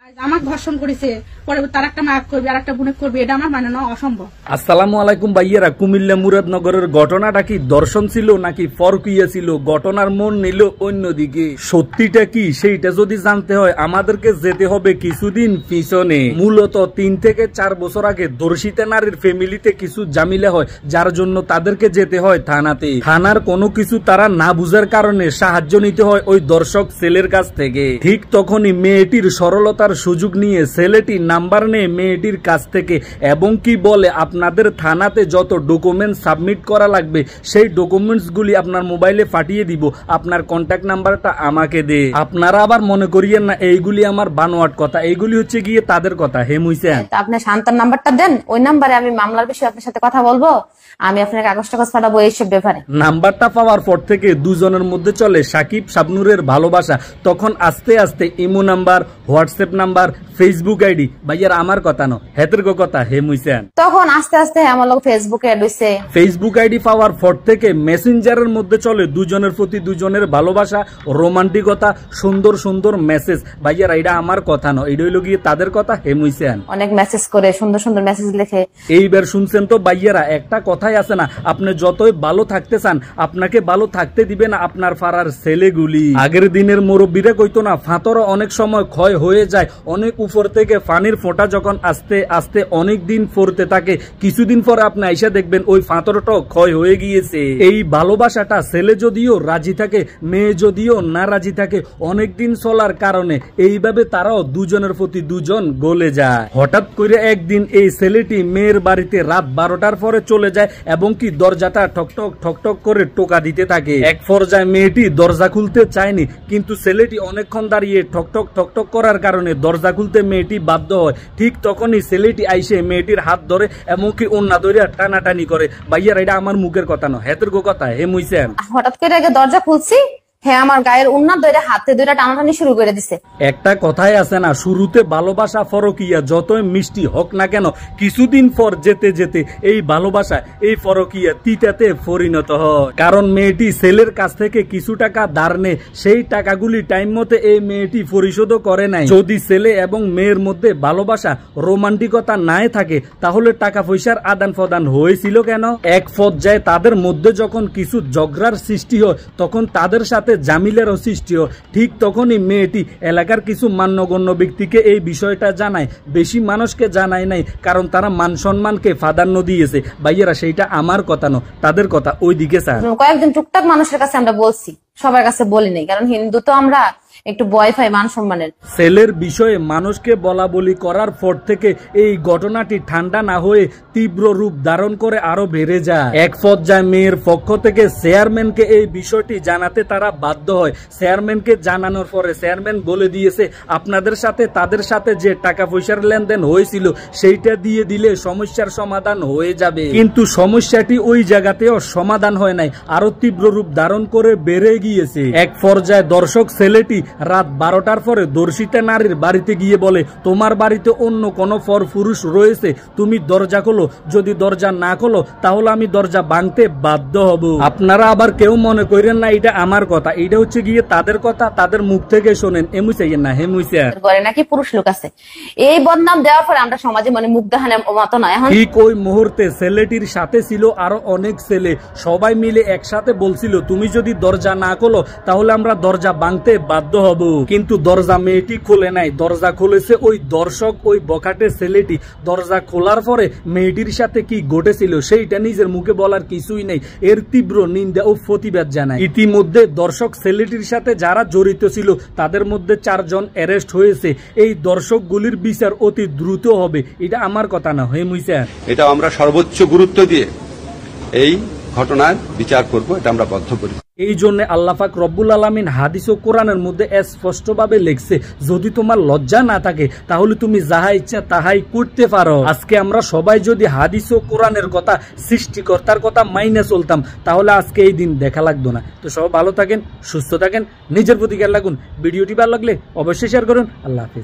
আমাকে ধর্ষণ করেছে, পরে তার একটা মায়াক করবে আর একটা বুনে করবে, এটা আমার মানে না, অসম্ভব। আসসালামু আলাইকুম ভাইয়েরা, কুমিল্লা মুরাদনগরের ঘটনাটা কি দর্শন ছিল নাকি ফরকিয়া ছিল? ঘটনার মন নিল অন্যদিকে। সত্যিটা কি সেইটা যদি জানতে হয় আমাদেরকে যেতে হবে কিছুদিন পিছনে। মূলত 3 থেকে 4 বছর আগে ধর্ষিতা নারীর ফ্যামিলিতে কিছু ঝামেলা হয়, যার জন্য তাদেরকে যেতে হয় থানাতে। থানার কোনো কিছু তারা না বুঝার কারণে সাহায্য নিতে হয় ওই দর্শক ছেলের কাছ থেকে। ঠিক তখনই মেয়েটির সরলতার সুযোগ নিয়ে ছেলেটি নাম্বার নেয় মেয়েটির কাছ থেকে এবং কি বলে, আপনাদের থানাতে যত ডকুমেন্টস সাবমিট করা লাগবে সেই ডকুমেন্টস গুলি আপনার মোবাইলে পাঠিয়ে দিব, আপনার কন্ট্যাক্ট নাম্বারটা আমাকে দে। আপনারা আবার মনে করিয়েন না এইগুলি আমার বানোয়াট কথা, এইগুলি হচ্ছে গিয়ে তাদের কথা। হে মুইসেন, আপনি শান্তার নাম্বারটা দেন, ওই নাম্বারে আমি মামলার বিষয়ে আপনার সাথে কথা বলবো, আমি আপনাকে কাগজ টাগজ পাঠাবো এইসব ব্যাপারে। নাম্বারটা পাওয়ার পর থেকে দুজনের মধ্যে চলে সাকিব শাবনুরের ভালোবাসা। তখন আস্তে আস্তে imo number, WhatsApp number, Facebook ID, ভাইয়ার আমার কথা ন হেতের কথা। হে মুইসেন, তখন আস্তে আস্তে আমার লোক ফেসবুকে অ্যাড হইছে। ফেসবুক আইডি পাওয়ার পর থেকে মেসেঞ্জারের মধ্যে চলে দুজনের প্রতি দুজনের ভালোবাসা, রোমান্টিকতা, সুন্দর সুন্দর মেসেজ। ভাইয়ার এটা আমার কথা ন, এটা হইল গিয়ে তাদের কথা। হে মুইসেন, অনেক মেসেজ করে, সুন্দর সুন্দর মেসেজ লিখে। এইবার শুনছেন তো ভাইয়ারা, একটা কথাই আছে না, আপনি যতই ভালো থাকতে চান আপনাকে ভালো থাকতে দিবে না আপনার পাড়ার ছেলেগুলি। আগের দিনের মুরব্বীরা কইতো না, ফাতর অনেক সময় ক্ষয় হয়ে যায়, অনেক উপর থেকে পানির ফোঁটা যখন আস্তে আস্তে অনেক দিন পড়তে থাকে, কিছুদিন পরে আপনি আইসা দেখবেন ওই ফাতরটাও ক্ষয় হয়ে গিয়েছে। এই ভালোবাসাটা ছেলে যদিও রাজি থাকে, মেয়ে যদিও না রাজি থাকে, অনেকদিন চলার কারণে এইভাবে তারাও দুজনের প্রতি দুজন গলে যায়। হঠাৎ করে একদিন এই ছেলেটি মেয়ের বাড়িতে রাত 12টার পরে চলে যায় এবং কি দরজাটা ঠকঠক ঠকঠক করে টোকা দিতে থাকে। এক পর্যায়ে মেয়েটি দরজা খুলতে চায়নি, কিন্তু ছেলেটি অনেকক্ষণ দাঁড়িয়ে ঠকঠক ঠকঠক করার কারণে দরজা খুলতে মেয়েটি বাধ্য হয়। ঠিক তখনই ছেলেটি আইসে মেয়েটির হাত ধরে এমনকি ওন্না ধরে টানাটানি করে। ভাইয়ার এটা আমার মুখের কথা না, হেতের কথা। হে মুইসেন, হঠাৎ করে আগে দরজা খুলছি, হ্যাঁ আমার গায়ের উন্নাত ধরে হাতে ধরে টানাটানি শুরু করে দিছে। একটা কথাই আছে না, শুরুতে ভালোবাসা ফরকিয়া যতই মিষ্টি হোক না কেন, কিছুদিন পর যেতে যেতে এই ভালোবাসা, এই ফরকিয়া তিতাতে পরিণত হয়। কারণ মেয়েটি ছেলের কাছ থেকে কিছু টাকা ধার নেয়, সেই টাকাগুলি টাইম মতে এই মেয়েটি পরিশোধও করে নাই। যদি ছেলে এবং মেয়ের মধ্যে ভালোবাসা, রোমান্টিকতা নাই থাকে, তাহলে টাকা পয়সার আদান প্রদান হয়েছিল কেন? এক পর্যায়ে তাদের মধ্যে যখন কিছু ঝগড়ার সৃষ্টি হয়, তখন তাদের সাথে জামিলেরও সৃষ্টি হয়। ঠিক তখনই মেয়েটি এলাকার কিছু মান্যগণ্য ব্যক্তিকে এই বিষয়টা জানায়, বেশি মানুষকে জানায় নাই, কারণ তারা মান সম্মানকে প্রাধান্য দিয়েছে। ভাইয়েরা সেইটা আমার কথা ন, তাদের কথা। ওই দিকে স্যার কয়েকজন টুকটাক মানুষের কাছে আমরা বলছি, সবার কাছে বলি নাই, কারণ হিন্দু তো আমরা একটু ভয় পাই মান সম্মানের। ছেলের বিষয়ে মানুষকে বলা বলি করার পর থেকে এই ঘটনাটি ঠান্ডা না হয়ে তীব্র রূপ ধারণ করে আরো বেড়ে যায়। এক পর্যায়ে মেয়ের পক্ষ থেকে চেয়ারম্যানকে এই বিষয়টি জানাতে তারা বাধ্য হয়। চেয়ারম্যানকে জানানোর পরে চেয়ারম্যান বলে দিয়েছে, আপনাদের সাথে তাদের সাথে যে টাকা পয়সার লেনদেন হয়েছিল সেইটা দিয়ে দিলে সমস্যার সমাধান হয়ে যাবে। কিন্তু সমস্যাটি ওই জায়গাতেও সমাধান হয় নাই, আরো তীব্র রূপ ধারণ করে বেড়ে গিয়েছে। এক পর্যায়ে দর্শক ছেলেটি রাত 12টার পরে ধর্ষিতা নারীর বাড়িতে গিয়ে বলে, তোমার বাড়িতে অন্য কোনো পর পুরুষ রয়েছে, তুমি দরজা খোলো, যদি দরজা না খোলো তাহলে আমি দরজা ভাঙতে বাধ্য হব। আপনারা আবার কেউ মনে করেন না এটা আমার কথা, এটা হচ্ছে গিয়ে তাদের কথা, তাদের মুখ থেকে শোনেন। এমুইছেন না, হে মুইছেন ঘরে নাকি পুরুষ লোক আছে, এই বদনাম দেওয়ার পরে আমরা সমাজে মানে মুখ দেখানোর মতো না। এখন ঠিক ওই মুহূর্তে ছেলেটির সাথে ছিল আরো অনেক ছেলে, সবাই মিলে একসাথে বলছিল, তুমি যদি দরজা না খোলো তাহলে আমরা দরজা ভাঙতে বাধ্য হব। কিন্তু দরজা মেয়েটি খোলে নাই, দরজা খুলেছে ওই দর্শক, ওই বখাটে ছেলেটি। দরজা খোলার পরে মেয়েটির সাথে কি ঘটেছিল সেইটা নিজের মুখে বলার কিছুই নেই, এর তীব্র নিন্দা ও প্রতিবাদ জানায়। ইতিমধ্যে দর্শক ছেলেটির সাথে যারা জড়িত ছিল তাদের মধ্যে 4 জন অ্যারেস্ট হয়েছে। এই দর্শকগুলির বিচার অতি দ্রুত হবে, এটা আমার কথা না। হে মুইসেন, এটা আমরা সর্বোচ্চ গুরুত্ব দিয়ে এই ঘটনার বিচার করব, এটা আমরা বদ্ধ করি। এই জন্য আল্লাহ পাক রব্বুল আলামিন হাদিস ও কোরআনের মধ্যে স্পষ্টভাবে লিখছে, যদি তোমার লজ্জা না থাকে তাহলে তুমি যাহা ইচ্ছা তাহাই করতে পারো। আজকে আমরা সবাই যদি হাদিস ও কোরআনের কথা, সৃষ্টিকর্তার কথা মাইনে চলতাম, তাহলে আজকে এই দিন দেখা লাগতো না। তো সবাই ভালো থাকেন, সুস্থ থাকেন, নিজের প্রতি খেয়াল রাখুন। ভিডিওটি ভালো লাগলে অবশ্যই শেয়ার করুন। আল্লাহ হাফেজ।